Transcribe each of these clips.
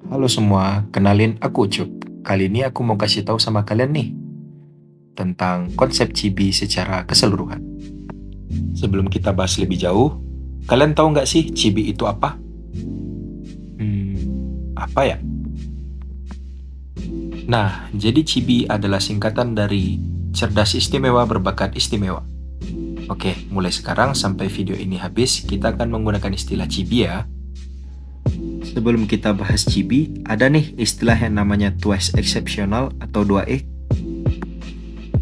Halo semua, kenalin aku Ucup. Kali ini aku mau kasih tahu sama kalian nih tentang konsep Cibi secara keseluruhan. Sebelum kita bahas lebih jauh, kalian tahu nggak sih Cibi itu apa? Apa ya? Nah, jadi Cibi adalah singkatan dari Cerdas Istimewa Berbakat Istimewa. Oke, mulai sekarang sampai video ini habis, kita akan menggunakan istilah Cibi ya. Sebelum kita bahas Cibi, ada nih istilah yang namanya twice exceptional atau 2E.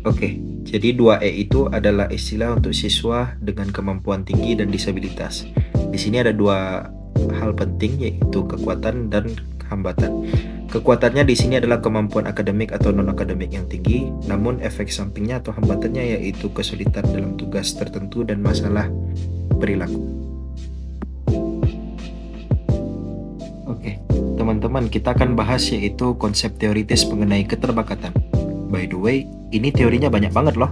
Oke, jadi 2E itu adalah istilah untuk siswa dengan kemampuan tinggi dan disabilitas. Di sini ada dua hal penting, yaitu kekuatan dan hambatan. Kekuatannya di sini adalah kemampuan akademik atau non-akademik yang tinggi, namun efek sampingnya atau hambatannya yaitu kesulitan dalam tugas tertentu dan masalah perilaku. Oke, teman-teman, kita akan bahas yaitu konsep teoritis mengenai keterbakatan. By the way, ini teorinya banyak banget loh.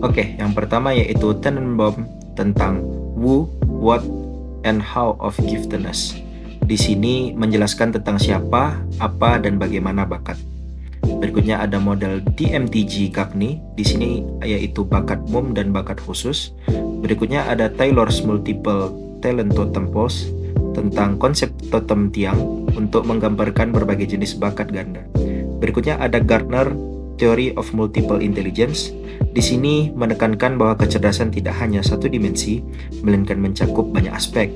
Oke, yang pertama yaitu Tenenbaum tentang who, what, and how of giftedness. Di sini menjelaskan tentang siapa, apa, dan bagaimana bakat. Berikutnya ada model DMTG Gapni, di sini yaitu bakat umum dan bakat khusus. Berikutnya ada Taylor's Multiple Talent Totem Poles tentang konsep totem tiang untuk menggambarkan berbagai jenis bakat ganda. Berikutnya ada Gardner Theory of Multiple Intelligence. Di sini menekankan bahwa kecerdasan tidak hanya satu dimensi, melainkan mencakup banyak aspek.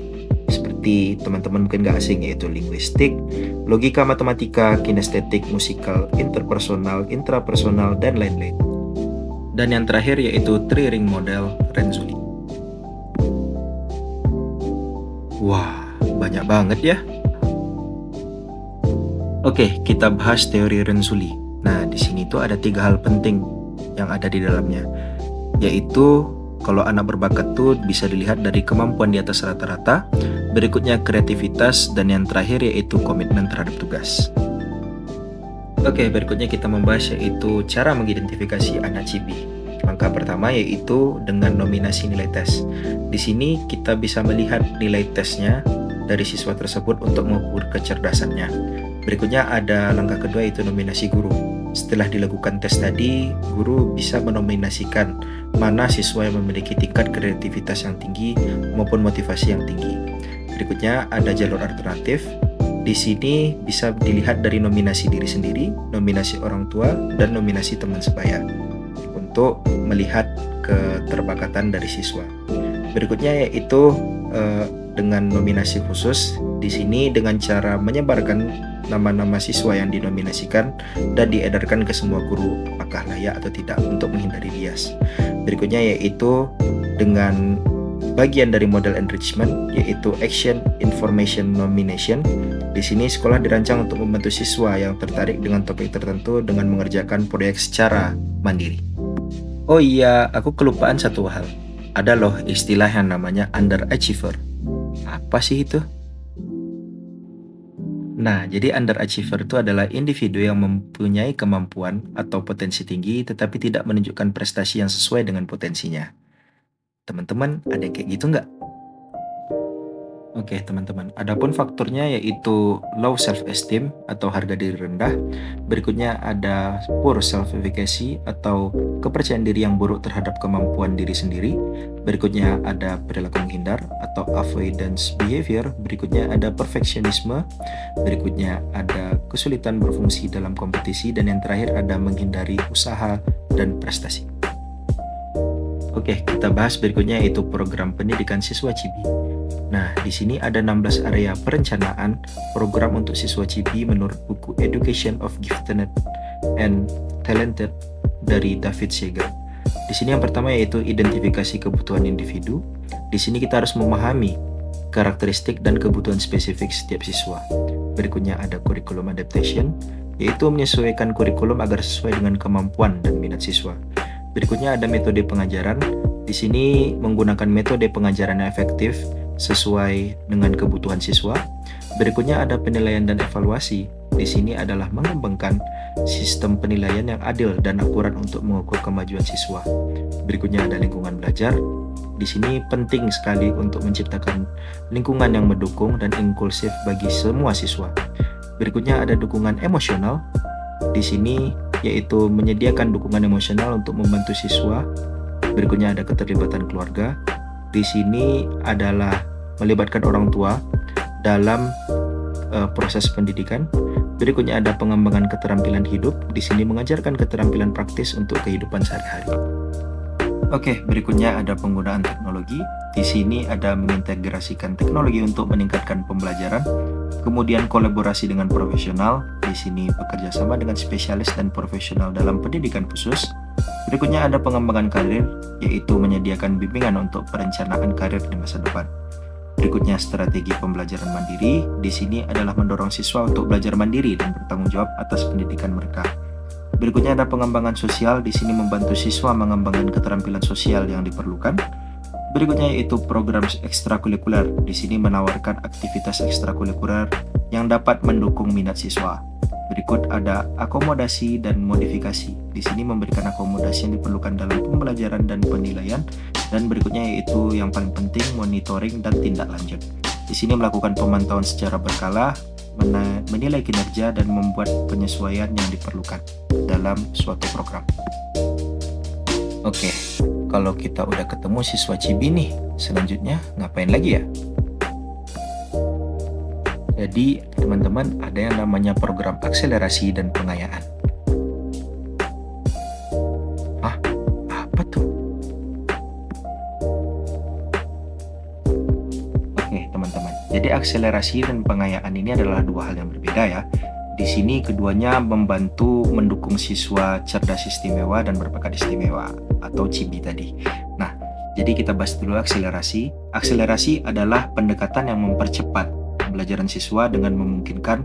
Seperti teman-teman mungkin gak asing, yaitu linguistik, logika matematika, kinestetik, musikal, interpersonal, intrapersonal, dan lain-lain. Dan yang terakhir yaitu Three Ring Model Renzulli. Wah, banyak banget ya. Oke, kita bahas teori Renzulli. Nah, di sini tuh ada 3 hal penting yang ada di dalamnya, yaitu kalau anak berbakat tuh bisa dilihat dari kemampuan di atas rata-rata, berikutnya kreativitas, dan yang terakhir yaitu komitmen terhadap tugas. Oke, berikutnya kita membahas yaitu cara mengidentifikasi anak Cibi. Langkah pertama yaitu dengan nominasi nilai tes. Di sini kita bisa melihat nilai tesnya dari siswa tersebut untuk mengukur kecerdasannya. Berikutnya ada langkah kedua yaitu nominasi guru. Setelah dilakukan tes tadi, guru bisa menominasikan mana siswa yang memiliki tingkat kreativitas yang tinggi maupun motivasi yang tinggi. Berikutnya ada jalur alternatif. Di sini bisa dilihat dari nominasi diri sendiri, nominasi orang tua, dan nominasi teman sebaya untuk melihat keterbakatan dari siswa. Berikutnya yaitu dengan nominasi khusus. Di sini dengan cara menyebarkan nama-nama siswa yang dinominasikan dan diedarkan ke semua guru apakah layak atau tidak untuk menghindari bias. Berikutnya yaitu dengan bagian dari model enrichment yaitu action information nomination. Di sini sekolah dirancang untuk membantu siswa yang tertarik dengan topik tertentu dengan mengerjakan proyek secara mandiri. Oh iya, aku kelupaan satu hal. Ada loh istilah yang namanya underachiever. Apa sih itu? Nah, jadi underachiever itu adalah individu yang mempunyai kemampuan atau potensi tinggi tetapi tidak menunjukkan prestasi yang sesuai dengan potensinya. Teman-teman, ada yang kayak gitu nggak? Oke, teman-teman. Adapun faktornya yaitu low self-esteem atau harga diri rendah. Berikutnya ada poor self-efficacy atau kepercayaan diri yang buruk terhadap kemampuan diri sendiri. Berikutnya ada perilaku menghindar atau avoidance behavior. Berikutnya ada perfeksionisme. Berikutnya ada kesulitan berfungsi dalam kompetisi. Dan yang terakhir ada menghindari usaha dan prestasi. Oke, kita bahas berikutnya yaitu program pendidikan siswa Cibi. Nah, di sini ada 16 area perencanaan program untuk siswa Cibi menurut buku Education of Gifted and Talented dari David Segal. Di sini yang pertama yaitu identifikasi kebutuhan individu. Di sini kita harus memahami karakteristik dan kebutuhan spesifik setiap siswa. Berikutnya ada curriculum adaptation, yaitu menyesuaikan kurikulum agar sesuai dengan kemampuan dan minat siswa. Berikutnya ada metode pengajaran. Di sini menggunakan metode pengajaran yang efektif sesuai dengan kebutuhan siswa. Berikutnya ada penilaian dan evaluasi. Di sini adalah mengembangkan sistem penilaian yang adil dan akurat untuk mengukur kemajuan siswa. Berikutnya ada lingkungan belajar. di sini penting sekali untuk menciptakan lingkungan yang mendukung dan inklusif bagi semua siswa. Berikutnya ada dukungan emosional. Di sini yaitu menyediakan dukungan emosional untuk membantu siswa. Berikutnya ada keterlibatan keluarga. Di sini adalah melibatkan orang tua dalam proses pendidikan. Berikutnya ada pengembangan keterampilan hidup. Di sini mengajarkan keterampilan praktis untuk kehidupan sehari-hari. Oke, berikutnya ada penggunaan teknologi. Di sini ada mengintegrasikan teknologi untuk meningkatkan pembelajaran. Kemudian kolaborasi dengan profesional. Di sini bekerja sama dengan spesialis dan profesional dalam pendidikan khusus. Berikutnya ada pengembangan karir, yaitu menyediakan bimbingan untuk perencanaan karir di masa depan. Berikutnya strategi pembelajaran mandiri. Di sini adalah mendorong siswa untuk belajar mandiri dan bertanggung jawab atas pendidikan mereka. Berikutnya ada pengembangan sosial. Di sini membantu siswa mengembangkan keterampilan sosial yang diperlukan. Berikutnya yaitu program ekstrakurikuler. Di sini menawarkan aktivitas ekstrakurikuler yang dapat mendukung minat siswa. Berikut ada akomodasi dan modifikasi. Di sini memberikan akomodasi yang diperlukan dalam pembelajaran dan penilaian. Dan berikutnya yaitu yang paling penting, monitoring dan tindak lanjut. Di sini melakukan pemantauan secara berkala, menilai kinerja dan membuat penyesuaian yang diperlukan dalam suatu program. Oke, kalau kita udah ketemu siswa Cibi nih, selanjutnya ngapain lagi ya? Jadi teman-teman, ada yang namanya program akselerasi dan pengayaan. Apa tuh? Oke teman-teman, jadi akselerasi dan pengayaan ini adalah dua hal yang berbeda ya. Di sini keduanya membantu mendukung siswa cerdas istimewa dan berbakat istimewa atau CIBI tadi. Nah, jadi kita bahas dulu akselerasi. Akselerasi adalah pendekatan yang mempercepat pembelajaran siswa dengan memungkinkan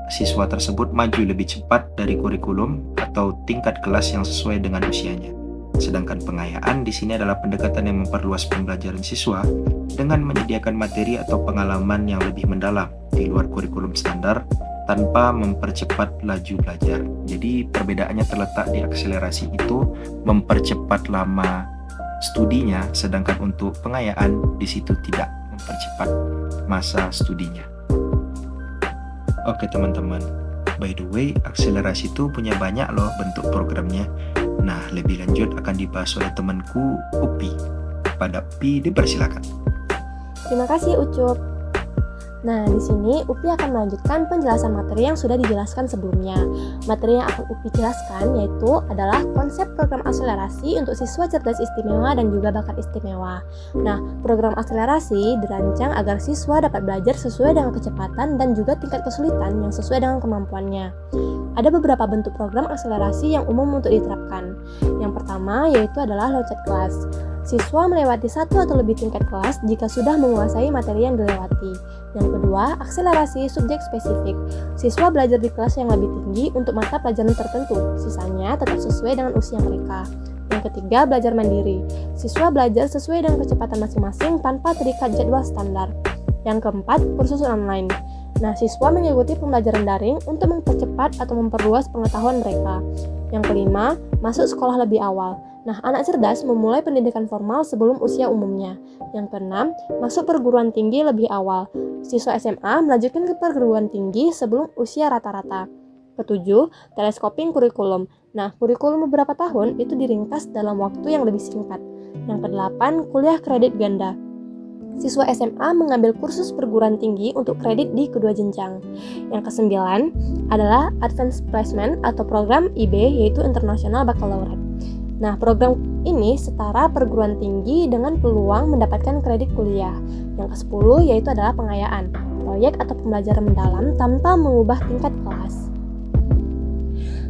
siswa tersebut maju lebih cepat dari kurikulum atau tingkat kelas yang sesuai dengan usianya. Sedangkan pengayaan di sini adalah pendekatan yang memperluas pembelajaran siswa dengan menyediakan materi atau pengalaman yang lebih mendalam di luar kurikulum standar tanpa mempercepat laju belajar. Jadi perbedaannya terletak di akselerasi itu mempercepat lama studinya, sedangkan untuk pengayaan di situ tidak mempercepat masa studinya. Oke teman-teman, by the way, akselerasi itu punya banyak loh bentuk programnya. Nah, lebih lanjut akan dibahas oleh temanku Upi. Pada Upi dipersilakan. Terima kasih Ucup. Nah, di sini Upi akan melanjutkan penjelasan materi yang sudah dijelaskan sebelumnya. Materi yang akan Upi jelaskan yaitu adalah konsep program akselerasi untuk siswa cerdas istimewa dan juga bakat istimewa. Nah, program akselerasi dirancang agar siswa dapat belajar sesuai dengan kecepatan dan juga tingkat kesulitan yang sesuai dengan kemampuannya. Ada beberapa bentuk program akselerasi yang umum untuk diterapkan. Yang pertama yaitu adalah loncat kelas. Siswa melewati satu atau lebih tingkat kelas jika sudah menguasai materi yang dilewati. Yang kedua, akselerasi subjek spesifik. Siswa belajar di kelas yang lebih tinggi untuk mata pelajaran tertentu, sisanya tetap sesuai dengan usia mereka. Yang ketiga, belajar mandiri. Siswa belajar sesuai dengan kecepatan masing-masing tanpa terikat jadwal standar. Yang keempat, kursus online. Nah, siswa mengikuti pembelajaran daring untuk mempercepat atau memperluas pengetahuan mereka. Yang kelima, masuk sekolah lebih awal. Nah, anak cerdas memulai pendidikan formal sebelum usia umumnya. Yang keenam, masuk perguruan tinggi lebih awal. Siswa SMA melanjutkan ke perguruan tinggi sebelum usia rata-rata. Ketujuh, telescoping kurikulum. Nah, kurikulum beberapa tahun itu diringkas dalam waktu yang lebih singkat. Yang kedelapan, kuliah kredit ganda. Siswa SMA mengambil kursus perguruan tinggi untuk kredit di kedua jenjang. Yang kesembilan adalah Advanced Placement atau program IB yaitu International Baccalaureate. Nah, program ini setara perguruan tinggi dengan peluang mendapatkan kredit kuliah. Yang ke-10 yaitu adalah pengayaan, proyek atau pembelajaran mendalam tanpa mengubah tingkat kelas.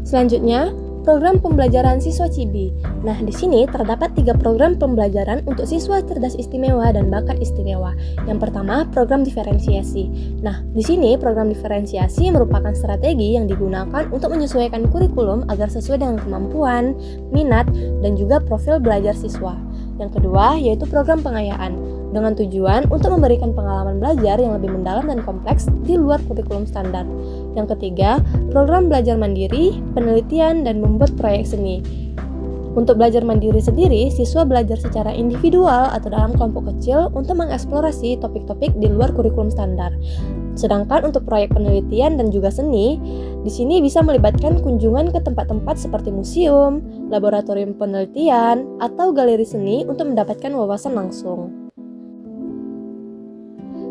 Selanjutnya, program pembelajaran siswa CIBI. Nah, di sini terdapat 3 program pembelajaran untuk siswa cerdas istimewa dan bakat istimewa. Yang pertama, program diferensiasi. Nah, di sini program diferensiasi merupakan strategi yang digunakan untuk menyesuaikan kurikulum agar sesuai dengan kemampuan, minat, dan juga profil belajar siswa. Yang kedua, yaitu program pengayaan, dengan tujuan untuk memberikan pengalaman belajar yang lebih mendalam dan kompleks di luar kurikulum standar. Yang ketiga, program belajar mandiri, penelitian, dan membuat proyek seni. Untuk belajar mandiri sendiri, siswa belajar secara individual atau dalam kelompok kecil untuk mengeksplorasi topik-topik di luar kurikulum standar. Sedangkan untuk proyek penelitian dan juga seni, di sini bisa melibatkan kunjungan ke tempat-tempat seperti museum, laboratorium penelitian, atau galeri seni untuk mendapatkan wawasan langsung.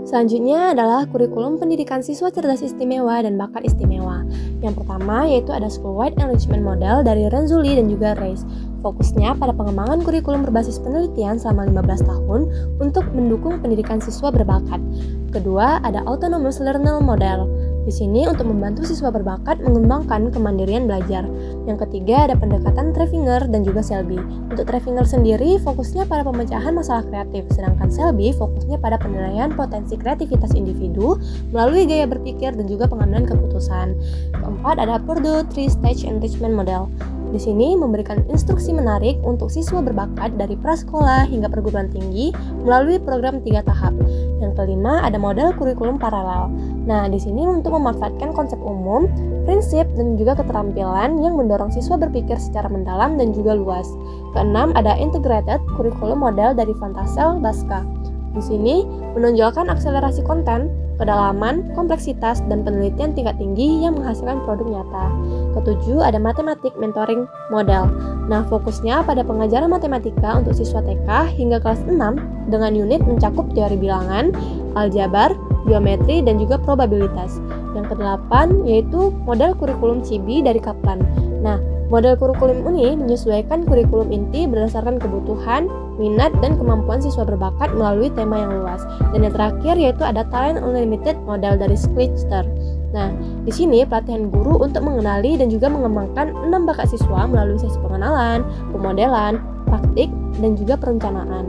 Selanjutnya adalah kurikulum pendidikan siswa cerdas istimewa dan bakat istimewa. Yang pertama yaitu ada School-wide Enrichment Model dari Renzulli dan juga Reis. Fokusnya pada pengembangan kurikulum berbasis penelitian selama 15 tahun untuk mendukung pendidikan siswa berbakat. Kedua, ada Autonomous Learner Model. Di sini untuk membantu siswa berbakat mengembangkan kemandirian belajar. Yang ketiga ada pendekatan Trevinger dan juga Selby. Untuk Trevinger sendiri fokusnya pada pemecahan masalah kreatif, sedangkan Selby fokusnya pada penilaian potensi kreativitas individu melalui gaya berpikir dan juga pengambilan keputusan. Keempat ada Purdue Three-Stage Enrichment Model. Di sini memberikan instruksi menarik untuk siswa berbakat dari prasekolah hingga perguruan tinggi melalui program 3 tahap. Yang kelima ada model kurikulum paralel. Nah, di sini untuk memanfaatkan konsep umum, prinsip, dan juga keterampilan yang mendorong siswa berpikir secara mendalam dan juga luas. Keenam ada integrated kurikulum model dari Fantasel Baska. Di sini menonjolkan akselerasi konten, kedalaman, kompleksitas, dan penelitian tingkat tinggi yang menghasilkan produk nyata. Ketujuh, ada matematik mentoring model. Nah, fokusnya pada pengajaran matematika untuk siswa TK hingga kelas 6 dengan unit mencakup teori bilangan, aljabar, geometri, dan juga probabilitas. Yang kedelapan, yaitu model kurikulum CIBI dari Kaplan. Nah, model kurikulum ini menyesuaikan kurikulum inti berdasarkan kebutuhan, minat, dan kemampuan siswa berbakat melalui tema yang luas. Dan yang terakhir yaitu ada Talent Unlimited model dari Schlichter. Nah, di sini pelatihan guru untuk mengenali dan juga mengembangkan 6 bakat siswa melalui sesi pengenalan, pemodelan, praktik, dan juga perencanaan.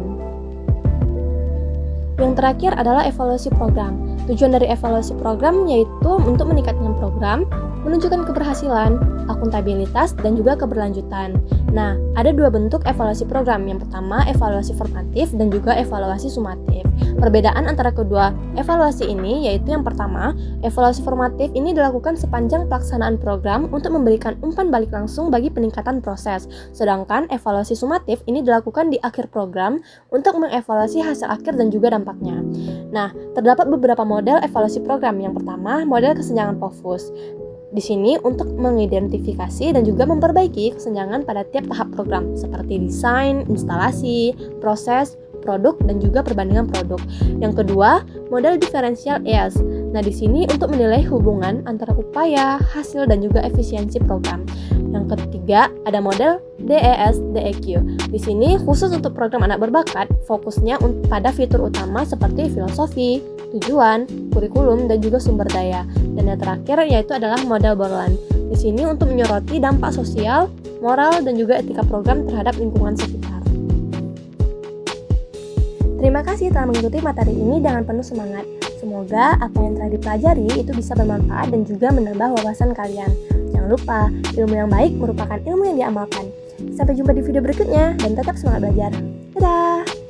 Yang terakhir adalah evaluasi program. Tujuan dari evaluasi program yaitu untuk meningkatkan program, menunjukkan keberhasilan, akuntabilitas, dan juga keberlanjutan. Nah, ada 2 bentuk evaluasi program. Yang pertama, evaluasi formatif dan juga evaluasi sumatif. Perbedaan antara kedua evaluasi ini yaitu yang pertama, evaluasi formatif ini dilakukan sepanjang pelaksanaan program untuk memberikan umpan balik langsung bagi peningkatan proses. Sedangkan evaluasi sumatif ini dilakukan di akhir program untuk mengevaluasi hasil akhir dan juga dampaknya. Nah, terdapat beberapa model evaluasi program. Yang pertama, model kesenjangan Pofus. Di sini untuk mengidentifikasi dan juga memperbaiki kesenjangan pada tiap tahap program seperti desain, instalasi, proses, produk, dan juga perbandingan produk. Yang kedua, model diferensial EAS. Nah, di sini untuk menilai hubungan antara upaya, hasil, dan juga efisiensi program. Yang ketiga, ada model DES-DEQ. Di sini khusus untuk program anak berbakat, fokusnya pada fitur utama seperti filosofi, tujuan, kurikulum, dan juga sumber daya. Dan yang terakhir yaitu adalah model Borland. Di sini untuk menyoroti dampak sosial, moral, dan juga etika program terhadap lingkungan sekitar. Terima kasih telah mengikuti materi ini dengan penuh semangat. Semoga apa yang telah dipelajari itu bisa bermanfaat dan juga menambah wawasan kalian. Jangan lupa, ilmu yang baik merupakan ilmu yang diamalkan. Sampai jumpa di video berikutnya dan tetap semangat belajar. Dadah!